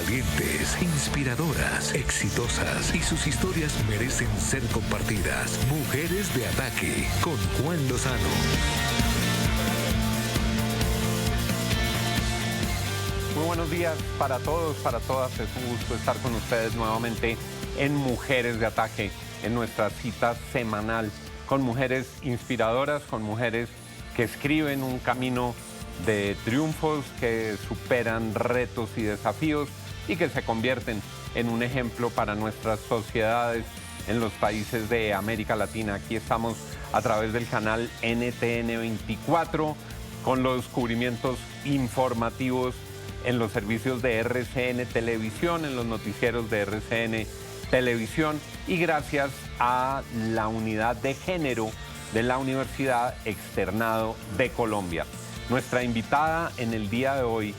Valientes, inspiradoras, exitosas y sus historias merecen ser compartidas. Mujeres de Ataque con Juan Lozano. Muy buenos días para todos, para todas. Es un gusto estar con ustedes nuevamente en Mujeres de Ataque, en nuestra cita semanal con mujeres inspiradoras, con mujeres que escriben un camino de triunfos, que superan retos y desafíos y que se convierten en un ejemplo para nuestras sociedades en los países de América Latina. Aquí estamos a través del canal NTN 24 con los cubrimientos informativos en los servicios de RCN Televisión, en los noticieros de RCN Televisión y gracias a la unidad de género de la Universidad Externado de Colombia. Nuestra invitada en el día de hoy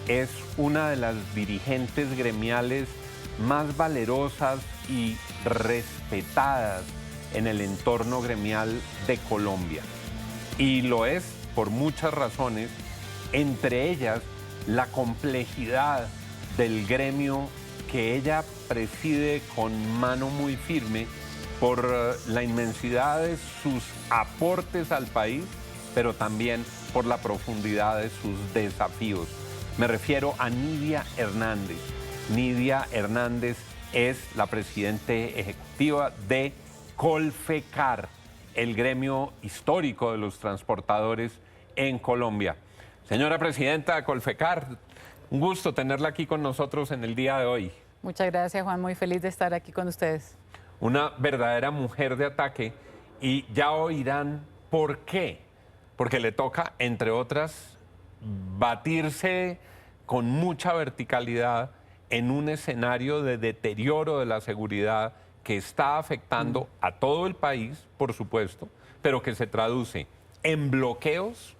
es una de las dirigentes gremiales más valerosas y respetadas en el entorno gremial de Colombia. Y lo es por muchas razones, entre ellas la complejidad del gremio que ella preside con mano muy firme por la inmensidad de sus aportes al país, pero también por la profundidad de sus desafíos. Me refiero a Nidia Hernández. Nidia Hernández es la presidenta ejecutiva de Colfecar, el gremio histórico de los transportadores en Colombia. Señora presidenta de Colfecar, un gusto tenerla aquí con nosotros en el día de hoy. Muchas gracias, Juan. Muy feliz de estar aquí con ustedes. Una verdadera mujer de ataque y ya oirán por qué. Porque le toca, entre otras, batirse con mucha verticalidad en un escenario de deterioro de la seguridad que está afectando a todo el país, por supuesto, pero que se traduce en bloqueos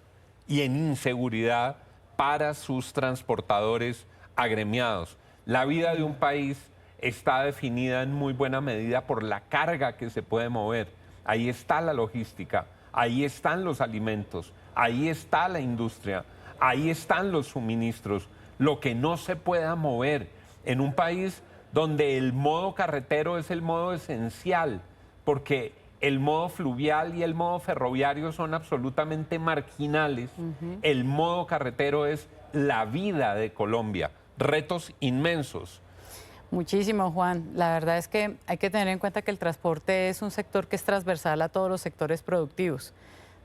y en inseguridad para sus transportadores agremiados. La vida de un país está definida en muy buena medida por la carga que se puede mover. Ahí está la logística, ahí están los alimentos, ahí está la industria, ahí están los suministros. Lo que no se pueda mover en un país donde el modo carretero es el modo esencial, porque el modo fluvial y el modo ferroviario son absolutamente marginales. El modo carretero es la vida de Colombia, retos inmensos. Muchísimo, Juan. La verdad es que hay que tener en cuenta que el transporte es un sector que es transversal a todos los sectores productivos.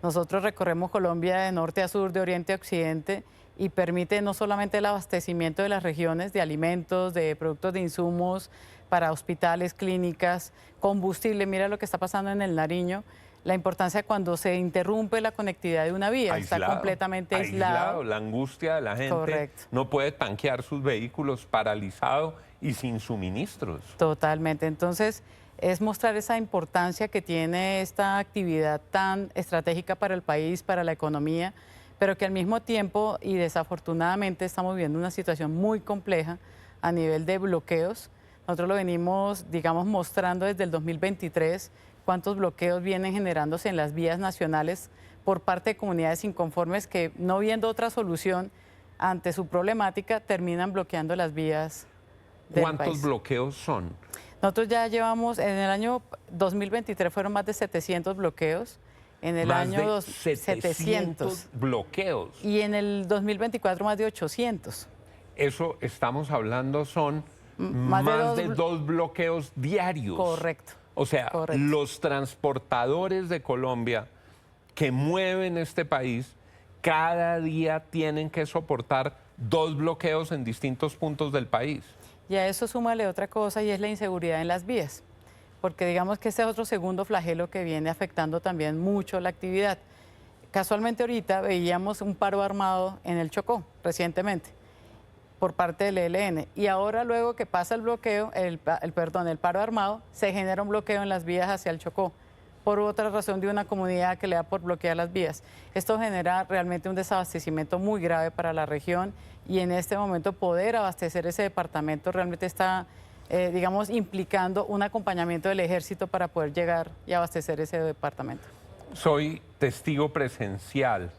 Nosotros recorremos Colombia de norte a sur, de oriente a occidente y permite no solamente el abastecimiento de las regiones de alimentos, de productos de insumos para hospitales, clínicas, combustible. Mira lo que está pasando en el Nariño. La importancia cuando se interrumpe la conectividad de una vía, está completamente aislado. La angustia de la gente. Correcto. No puede tanquear sus vehículos, paralizado y sin suministros. Totalmente. Entonces, es mostrar esa importancia que tiene esta actividad tan estratégica para el país, para la economía, pero que al mismo tiempo, y desafortunadamente, estamos viviendo una situación muy compleja a nivel de bloqueos. Nosotros lo venimos, digamos, mostrando desde el 2023, cuántos bloqueos vienen generándose en las vías nacionales por parte de comunidades inconformes que, no viendo otra solución ante su problemática, terminan bloqueando las vías del país. ¿Cuántos bloqueos son? Nosotros ya llevamos, en el año 2023 fueron más de 700 bloqueos, en el año 700 bloqueos. Y en el 2024 más de 800. Eso estamos hablando son más de dos bloqueos diarios. Correcto. O sea, los transportadores de Colombia que mueven este país cada día tienen que soportar 2 bloqueos en distintos puntos del país. Y a eso súmale otra cosa y es la inseguridad en las vías, porque digamos que este es otro segundo flagelo que viene afectando también mucho la actividad. Casualmente ahorita veíamos un paro armado en el Chocó recientemente por parte del ELN y ahora luego que pasa el bloqueo, el paro armado, se genera un bloqueo en las vías hacia el Chocó por otra razón de una comunidad que le da por bloquear las vías. Esto genera realmente un desabastecimiento muy grave para la región y en este momento poder abastecer ese departamento realmente está, digamos, implicando un acompañamiento del ejército para poder llegar y abastecer ese departamento. Soy testigo presencial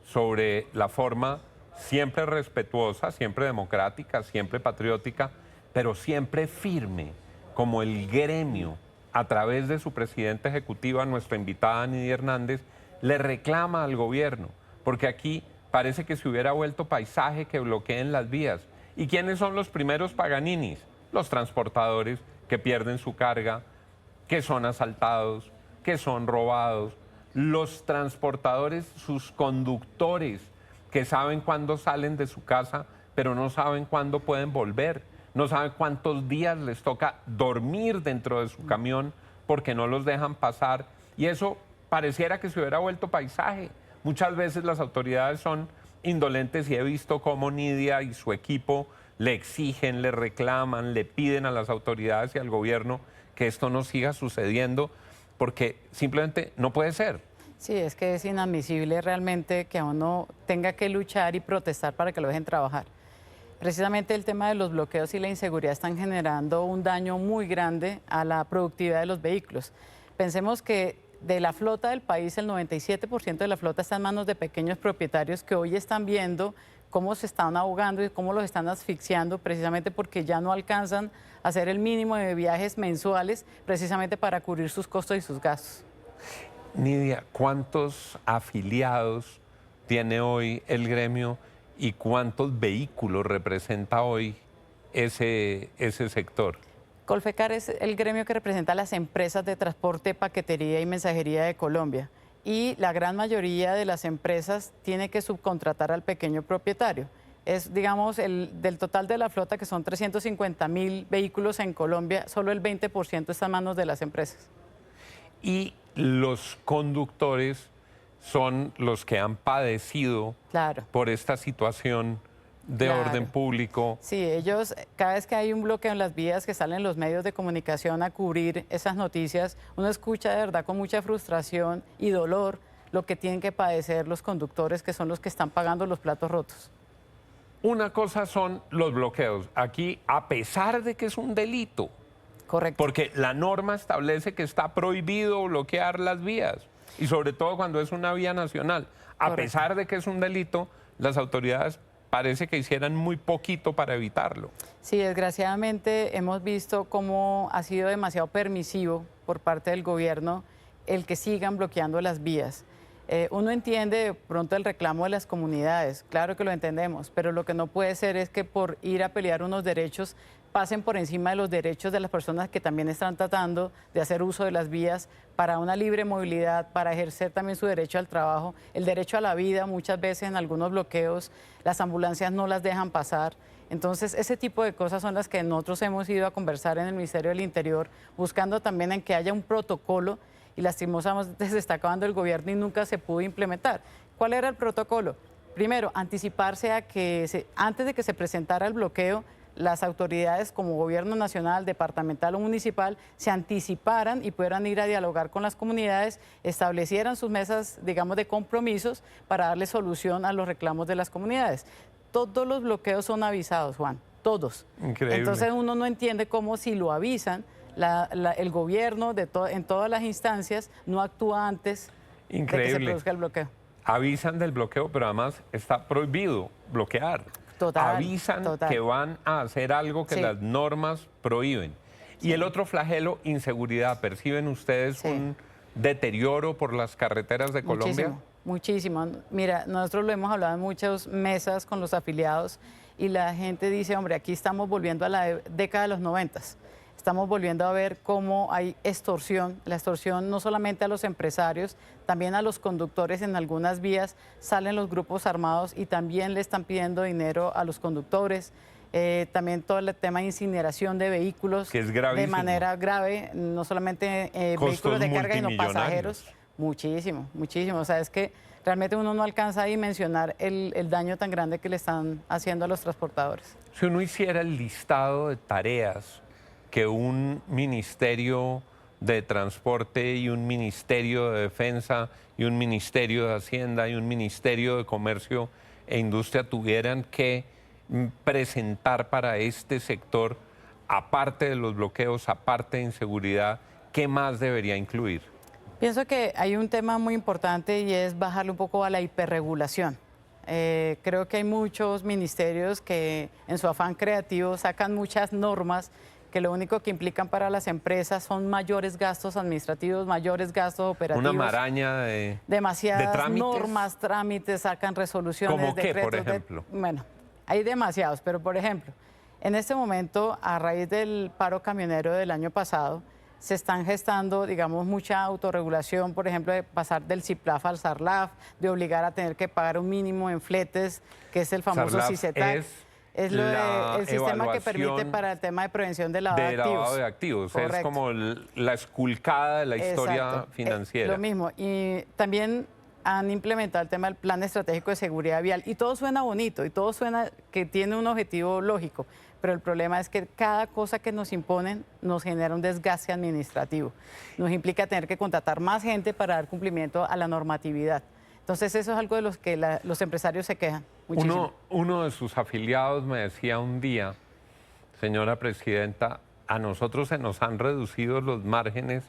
sobre la forma siempre respetuosa, siempre democrática, siempre patriótica, pero siempre firme, como el gremio, a través de su presidenta ejecutiva, nuestra invitada Nidia Hernández, le reclama al gobierno, porque aquí parece que se hubiera vuelto paisaje que bloqueen las vías. ¿Y quiénes son los primeros Paganinis? Los transportadores que pierden su carga, que son asaltados, que son robados. Los transportadores, sus conductores, que saben cuándo salen de su casa, pero no saben cuándo pueden volver. No saben cuántos días les toca dormir dentro de su camión porque no los dejan pasar. Y eso pareciera que se hubiera vuelto paisaje. Muchas veces las autoridades son indolentes y he visto cómo Nidia y su equipo le exigen, le reclaman, le piden a las autoridades y al gobierno que esto no siga sucediendo porque simplemente no puede ser. Sí, es que es inadmisible realmente que uno tenga que luchar y protestar para que lo dejen trabajar. Precisamente el tema de los bloqueos y la inseguridad están generando un daño muy grande a la productividad de los vehículos. Pensemos que de la flota del país, el 97% de la flota está en manos de pequeños propietarios que hoy están viendo cómo se están ahogando y cómo los están asfixiando precisamente porque ya no alcanzan a hacer el mínimo de viajes mensuales precisamente para cubrir sus costos y sus gastos. Nidia, ¿cuántos afiliados tiene hoy el gremio y cuántos vehículos representa hoy ese sector? Colfecar es el gremio que representa a las empresas de transporte, paquetería y mensajería de Colombia. Y la gran mayoría de las empresas tiene que subcontratar al pequeño propietario. Es, digamos, del total de la flota, que son 350.000 vehículos en Colombia, solo el 20% está en manos de las empresas. Y los conductores son los que han padecido por esta situación de orden público. Sí, ellos, cada vez que hay un bloqueo en las vías, que salen los medios de comunicación a cubrir esas noticias, uno escucha de verdad con mucha frustración y dolor lo que tienen que padecer los conductores, que son los que están pagando los platos rotos. Una cosa son los bloqueos. Aquí, a pesar de que es un delito, correcto, porque la norma establece que está prohibido bloquear las vías, y sobre todo cuando es una vía nacional. A pesar de que es un delito, las autoridades parece que hicieran muy poquito para evitarlo. Sí, desgraciadamente hemos visto cómo ha sido demasiado permisivo por parte del gobierno el que sigan bloqueando las vías. Uno entiende de pronto el reclamo de las comunidades, claro que lo entendemos, pero lo que no puede ser es que por ir a pelear unos derechos pasen por encima de los derechos de las personas que también están tratando de hacer uso de las vías para una libre movilidad, para ejercer también su derecho al trabajo, el derecho a la vida. Muchas veces en algunos bloqueos las ambulancias no las dejan pasar. Entonces, ese tipo de cosas son las que nosotros hemos ido a conversar en el Ministerio del Interior, buscando también en que haya un protocolo, y lastimosamente se está acabando el gobierno y nunca se pudo implementar. ¿Cuál era el protocolo? Primero, anticiparse a que antes de que se presentara el bloqueo, las autoridades como gobierno nacional, departamental o municipal se anticiparan y pudieran ir a dialogar con las comunidades, establecieran sus mesas, digamos, de compromisos para darle solución a los reclamos de las comunidades. Todos los bloqueos son avisados, Juan, todos. Increíble. Entonces uno no entiende cómo si lo avisan, el gobierno en todas las instancias no actúa antes de que se produzca el bloqueo. Avisan del bloqueo, pero además está prohibido bloquear. Avisan que van a hacer algo que las normas prohíben. Y el otro flagelo, inseguridad. ¿Perciben ustedes un deterioro por las carreteras de Colombia? Muchísimo. Mira, nosotros lo hemos hablado en muchas mesas con los afiliados y la gente dice, hombre, aquí estamos volviendo a la década de los 90. Estamos volviendo a ver cómo hay extorsión, la extorsión no solamente a los empresarios, también a los conductores. En algunas vías salen los grupos armados y también le están pidiendo dinero a los conductores. También todo el tema de incineración de vehículos, que es gravísimo, de manera grave, no solamente vehículos de carga, sino pasajeros. Muchísimo, muchísimo. O sea, es que realmente uno no alcanza a dimensionar el daño tan grande que le están haciendo a los transportadores. Si uno hiciera el listado de tareas que un ministerio de transporte y un ministerio de defensa y un ministerio de hacienda y un ministerio de comercio e industria tuvieran que presentar para este sector, aparte de los bloqueos, aparte de inseguridad, ¿qué más debería incluir? Pienso que hay un tema muy importante y es bajarle un poco a la hiperregulación. Creo que hay muchos ministerios que en su afán creativo sacan muchas normas que lo único que implican para las empresas son mayores gastos administrativos, mayores gastos operativos. Una maraña de demasiadas trámites. normas, trámites, sacan resoluciones, ¿Cómo qué, decretos. por ejemplo? Bueno, hay demasiados, pero por ejemplo, en este momento, a raíz del paro camionero del año pasado, se están gestando, digamos, mucha autorregulación, por ejemplo, de pasar del CIPLAF al SARLAF, de obligar a tener que pagar un mínimo en fletes, que es el famoso SARLAF CICETAC. Es el sistema que permite evaluación para el tema de prevención de lavado de activos. lavado de activos. Es Correcto. como la esculcada de la historia Exacto. financiera. Lo mismo. Y también han implementado el tema del Plan Estratégico de Seguridad Vial. Y todo suena bonito y todo suena que tiene un objetivo lógico. Pero el problema es que cada cosa que nos imponen nos genera un desgaste administrativo. Nos implica tener que contratar más gente para dar cumplimiento a la normatividad. Entonces eso es algo de los que los empresarios se quejan muchísimo. Uno de sus afiliados me decía un día, señora presidenta, a nosotros se nos han reducido los márgenes,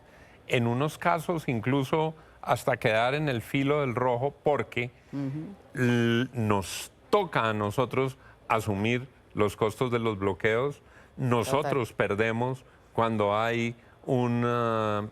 en unos casos incluso hasta quedar en el filo del rojo, porque nos toca a nosotros asumir los costos de los bloqueos. Nosotros perdemos cuando hay un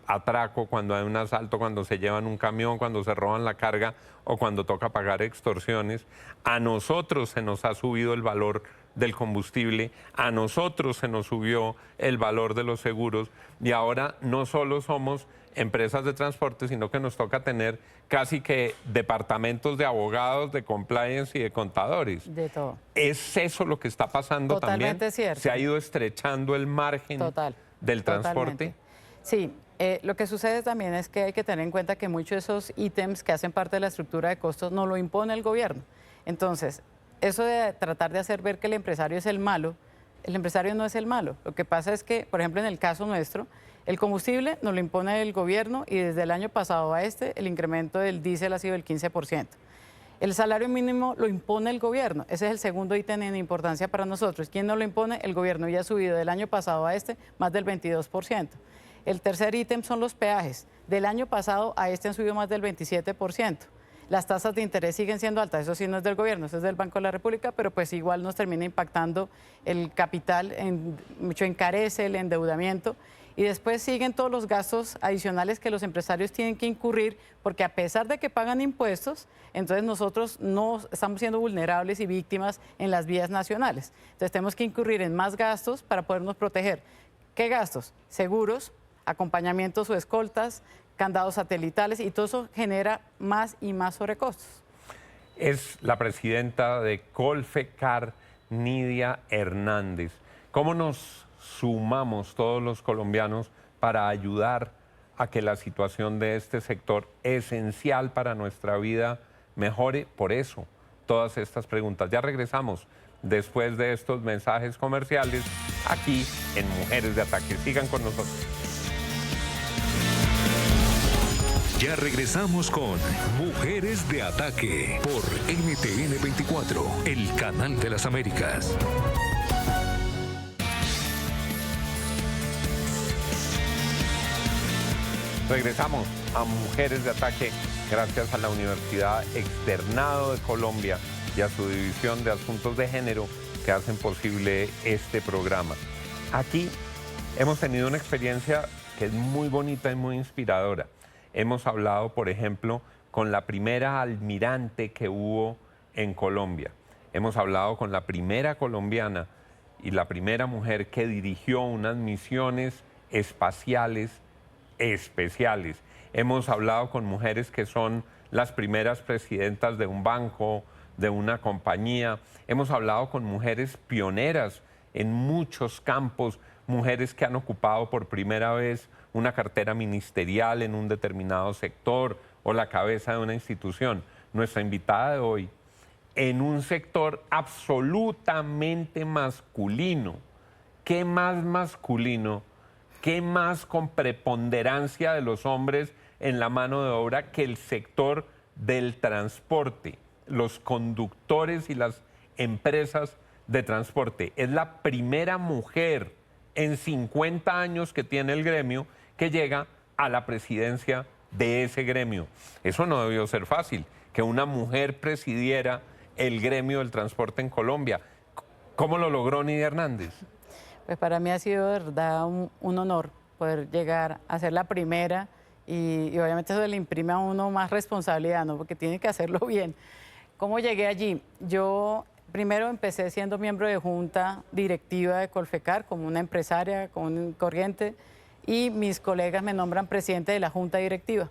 atraco, cuando hay un asalto, cuando se llevan un camión, cuando se roban la carga o cuando toca pagar extorsiones. A nosotros se nos ha subido el valor del combustible, a nosotros se nos subió el valor de los seguros y ahora no solo somos empresas de transporte, sino que nos toca tener casi que departamentos de abogados, de compliance y de contadores. De todo. ¿Es eso lo que está pasando Totalmente también? cierto. ¿Se ha ido estrechando el margen del transporte? Totalmente. Sí, lo que sucede también es que hay que tener en cuenta que muchos de esos ítems que hacen parte de la estructura de costos no lo impone el gobierno. Entonces, eso de tratar de hacer ver que el empresario es el malo, el empresario no es el malo. Lo que pasa es que, por ejemplo, en el caso nuestro, el combustible nos lo impone el gobierno y desde el año pasado a el incremento del diésel ha sido del 15%. El salario mínimo lo impone el gobierno. Ese es el segundo ítem en importancia para nosotros. ¿Quién no lo impone? El gobierno ya ha subido del año pasado a más del 22%. El tercer ítem son los peajes. Del año pasado a han subido más del 27%. Las tasas de interés siguen siendo altas, eso sí no es del gobierno, eso es del Banco de la República, pero pues igual nos termina impactando el capital, mucho encarece el endeudamiento. Y después siguen todos los gastos adicionales que los empresarios tienen que incurrir, porque a pesar de que pagan impuestos, entonces nosotros no estamos siendo vulnerables y víctimas en las vías nacionales. Entonces tenemos que incurrir en más gastos para podernos proteger. ¿Qué gastos? Seguros, acompañamientos o escoltas, candados satelitales, y todo eso genera más y más sobrecostos. Es la presidenta de Colfecar, Nidia Hernández. ¿Cómo nos sumamos todos los colombianos para ayudar a que la situación de este sector esencial para nuestra vida mejore? Por eso, todas estas preguntas. Ya regresamos después de estos mensajes comerciales aquí en Mujeres de Ataque. Sigan con nosotros. Ya regresamos con Mujeres de Ataque por NTN 24, el canal de las Américas. Regresamos a Mujeres de Ataque gracias a la Universidad Externado de Colombia y a su División de Asuntos de Género que hacen posible este programa. Aquí hemos tenido una experiencia que es muy bonita y muy inspiradora. Hemos hablado, por ejemplo, con la primera almirante que hubo en Colombia. Hemos hablado con la primera colombiana y la primera mujer que dirigió unas misiones espaciales especiales. Hemos hablado con mujeres que son las primeras presidentas de un banco, de una compañía. Hemos hablado con mujeres pioneras en muchos campos, mujeres que han ocupado por primera vez una cartera ministerial en un determinado sector o la cabeza de una institución. Nuestra invitada de hoy, en un sector absolutamente masculino. ¿Qué más masculino? ¿Qué más con preponderancia de los hombres en la mano de obra que el sector del transporte? Los conductores y las empresas de transporte. Es la primera mujer en 50 años que tiene el gremio que llega a la presidencia de ese gremio. Eso no debió ser fácil, que una mujer presidiera el gremio del transporte en Colombia. ¿Cómo lo logró Nidia Hernández? Pues para mí ha sido de verdad un honor poder llegar a ser la primera y obviamente eso le imprime a uno más responsabilidad, ¿no? Porque tiene que hacerlo bien. ¿Cómo llegué allí? Yo primero empecé siendo miembro de junta directiva de Colfecar, como una empresaria, como un corriente, y mis colegas me nombran presidente de la junta directiva.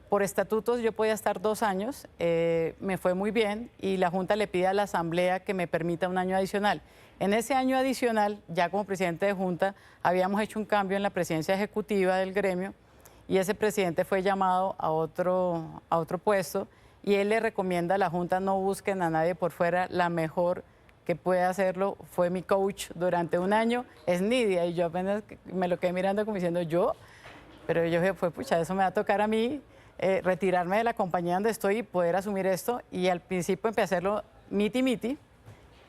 Por estatutos yo podía estar 2 años, me fue muy bien y la junta le pide a la asamblea que me permita un año adicional. En ese año adicional, ya como presidente de junta, habíamos hecho un cambio en la presidencia ejecutiva del gremio y ese presidente fue llamado a otro puesto y él le recomienda a la junta no busquen a nadie por fuera, la mejor que puede hacerlo fue mi coach durante 1 año, es Nidia, y yo apenas me lo quedé mirando como diciendo yo, pero yo dije, pues pucha, eso me va a tocar a mí, retirarme de la compañía donde estoy y poder asumir esto, y al principio empecé a hacerlo miti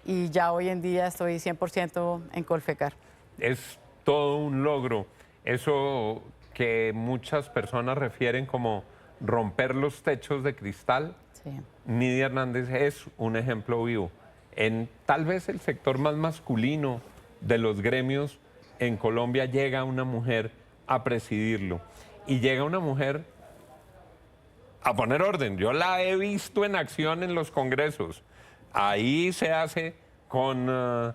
y ya hoy en día estoy 100% en Colfecar. Es todo un logro, eso que muchas personas refieren como romper los techos de cristal. Sí. Nidia Hernández es un ejemplo vivo. En tal vez el sector más masculino de los gremios en Colombia llega una mujer a presidirlo y llega una mujer a poner orden. Yo la he visto en acción en los congresos. Ahí se hace con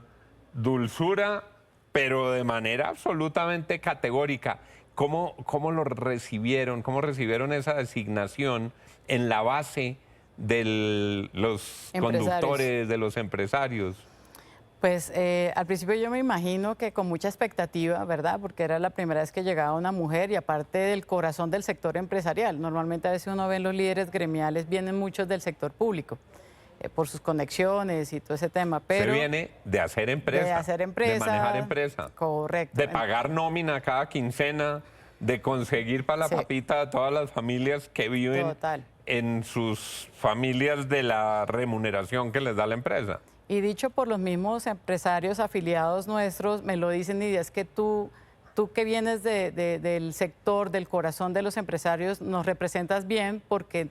dulzura, pero de manera absolutamente categórica. ¿Cómo lo recibieron? ¿Cómo recibieron esa designación en la base de los conductores, de los empresarios? Pues al principio yo me imagino que con mucha expectativa, ¿verdad? Porque era la primera vez que llegaba una mujer y aparte del corazón del sector empresarial. Normalmente a veces uno ve en los líderes gremiales, vienen muchos del sector público, por sus conexiones y todo ese tema. Pero se viene de hacer empresa. De hacer empresa. De manejar empresa. Correcto. De pagar nómina cada quincena, de conseguir para la papita a todas las familias que viven en sus familias de la remuneración que les da la empresa. Y dicho por los mismos empresarios afiliados nuestros, me lo dicen, Nidia, es que tú que vienes del sector, del corazón de los empresarios, nos representas bien porque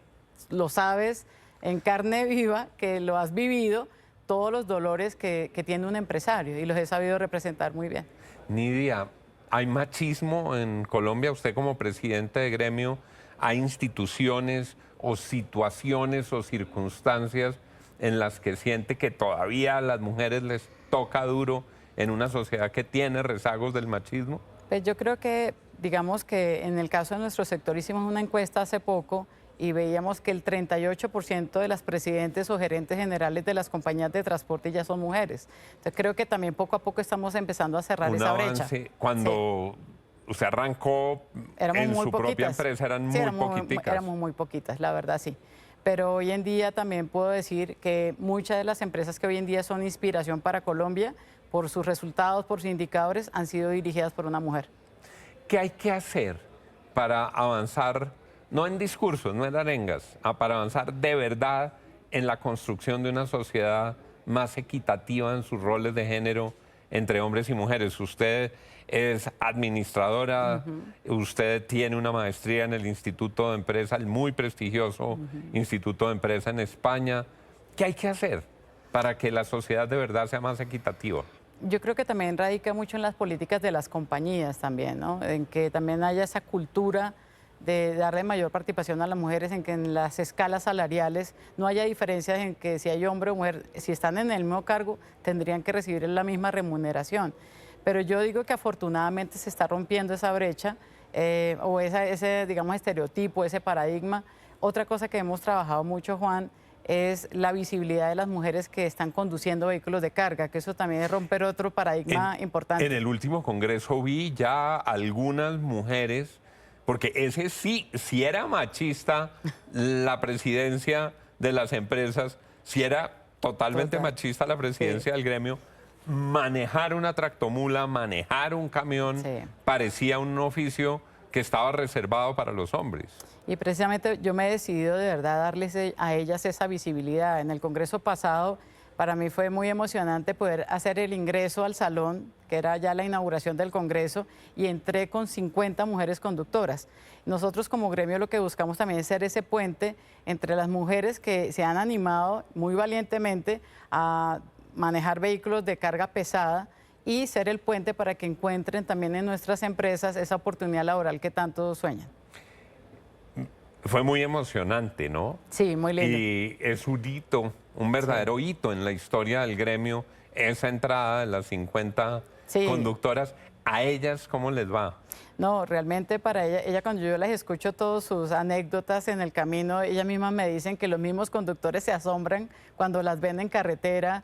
lo sabes en carne viva, que lo has vivido, todos los dolores que tiene un empresario y los he sabido representar muy bien. Nidia, ¿hay machismo en Colombia? Usted como presidente de gremio, ¿hay instituciones o situaciones o circunstancias en las que siente que todavía a las mujeres les toca duro en una sociedad que tiene rezagos del machismo? Pues yo creo que, digamos que en el caso de nuestro sector hicimos una encuesta hace poco y veíamos que el 38% de las presidentes o gerentes generales de las compañías de transporte ya son mujeres. Entonces creo que también poco a poco estamos empezando a cerrar esa brecha. Cuando usted arrancó en su propia empresa eran muy poquiticas. Éramos muy poquitas, la verdad sí. Pero hoy en día también puedo decir que muchas de las empresas que hoy en día son inspiración para Colombia, por sus resultados, por sus indicadores, han sido dirigidas por una mujer. ¿Qué hay que hacer para avanzar, no en discursos, no en arengas, para avanzar de verdad en la construcción de una sociedad más equitativa en sus roles de género entre hombres y mujeres? Usted es administradora, usted tiene una maestría en el Instituto de Empresa, el muy prestigioso Instituto de Empresa en España. ¿Qué hay que hacer para que la sociedad de verdad sea más equitativa? Yo creo que también radica mucho en las políticas de las compañías también, ¿no? En que también haya esa cultura de darle mayor participación a las mujeres, en que en las escalas salariales no haya diferencias en que si hay hombre o mujer, si están en el mismo cargo, tendrían que recibir la misma remuneración. Pero yo digo que afortunadamente se está rompiendo esa brecha o ese, digamos, estereotipo, ese paradigma. Otra cosa que hemos trabajado mucho, Juan, es la visibilidad de las mujeres que están conduciendo vehículos de carga, que eso también es romper otro paradigma importante. En el último congreso vi ya algunas mujeres, porque ese sí era machista la presidencia de las empresas, sí era totalmente machista la presidencia del gremio. Manejar una tractomula, manejar un camión, parecía un oficio que estaba reservado para los hombres. Y precisamente yo me he decidido de verdad darles a ellas esa visibilidad. En el congreso pasado Para mí fue muy emocionante poder hacer el ingreso al salón, que era ya la inauguración del Congreso, y entré con 50 mujeres conductoras. Nosotros como gremio lo que buscamos también es ser ese puente entre las mujeres que se han animado muy valientemente a manejar vehículos de carga pesada y ser el puente para que encuentren también en nuestras empresas esa oportunidad laboral que tanto sueñan. Fue muy emocionante, ¿no? Sí, muy lindo. Y es un hito, un verdadero hito en la historia del gremio, esa entrada de las 50 conductoras. ¿A ellas cómo les va? No, realmente para ella cuando yo las escucho todas sus anécdotas en el camino, ellas mismas me dicen que los mismos conductores se asombran cuando las ven en carretera,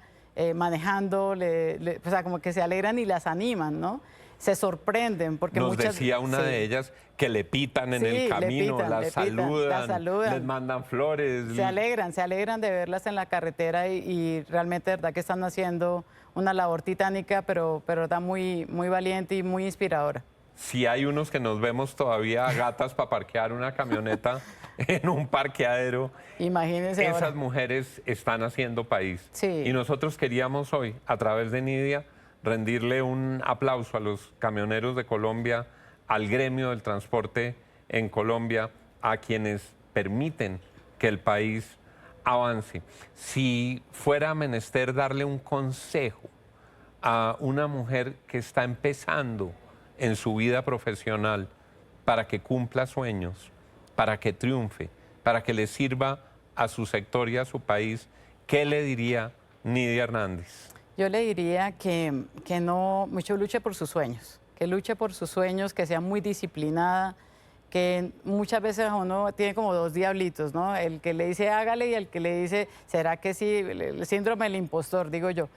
manejando, o sea, como que se alegran y las animan, ¿no? Se sorprenden porque Nos decía una de ellas que le pitan en el camino, las saludan, les mandan flores. Se alegran de verlas en la carretera y realmente de verdad que están haciendo una labor titánica, pero está muy, muy valiente y muy inspiradora. Si hay unos que nos vemos todavía a gatas para parquear una camioneta en un parqueadero, imagínense esas ahora. Mujeres están haciendo país. Sí. Y nosotros queríamos hoy, a través de Nidia, rendirle un aplauso a los camioneros de Colombia, al gremio del transporte en Colombia, a quienes permiten que el país avance. Si fuera menester darle un consejo a una mujer que está empezando en su vida profesional para que cumpla sueños, para que triunfe, para que le sirva a su sector y a su país, ¿qué le diría Nidia Hernández? Yo le diría que no mucho luche por sus sueños, que luche por sus sueños, que sea muy disciplinada, que muchas veces uno tiene como dos diablitos, ¿no? El que le dice hágale y el que le dice, ¿será que sí? El síndrome del impostor, digo yo.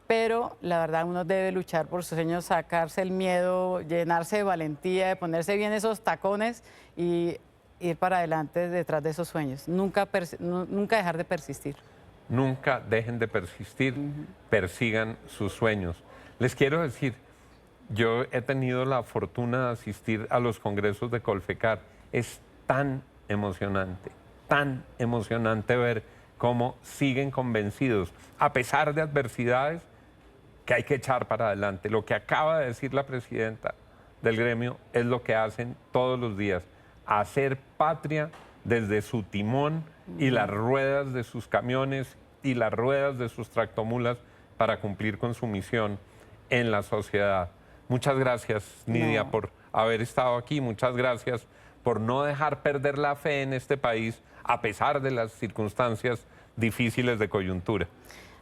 Pero la verdad uno debe luchar por sus sueños, sacarse el miedo, llenarse de valentía, de ponerse bien esos tacones y ir para adelante detrás de esos sueños. Nunca dejar de persistir. Nunca dejen de persistir, persigan sus sueños. Les quiero decir, yo he tenido la fortuna de asistir a los congresos de Colfecar. Es tan emocionante ver cómo siguen convencidos, a pesar de adversidades, que hay que echar para adelante. Lo que acaba de decir la presidenta del gremio es lo que hacen todos los días, hacer patria desde su timón y las ruedas de sus camiones y las ruedas de sus tractomulas para cumplir con su misión en la sociedad. Muchas gracias, Nidia, por haber estado aquí. Muchas gracias por no dejar perder la fe en este país a pesar de las circunstancias difíciles de coyuntura.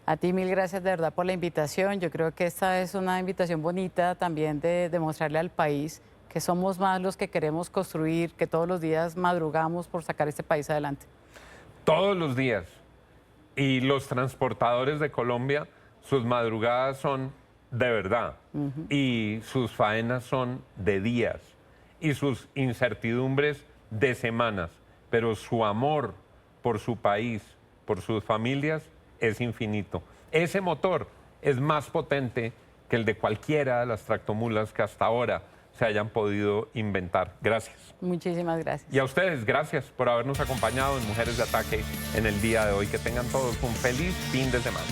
A ti mil gracias de verdad por la invitación. Yo creo que esta es una invitación bonita también de demostrarle al país que somos más los que queremos construir, que todos los días madrugamos por sacar este país adelante. Todos los días. Y los transportadores de Colombia, sus madrugadas son de verdad. Y sus faenas son de días. Y sus incertidumbres de semanas. Pero su amor por su país, por sus familias, es infinito. Ese motor es más potente que el de cualquiera de las tractomulas que hasta ahora se hayan podido inventar. Gracias. Muchísimas gracias. Y a ustedes, gracias por habernos acompañado en Mujeres de Ataque en el día de hoy. Que tengan todos un feliz fin de semana.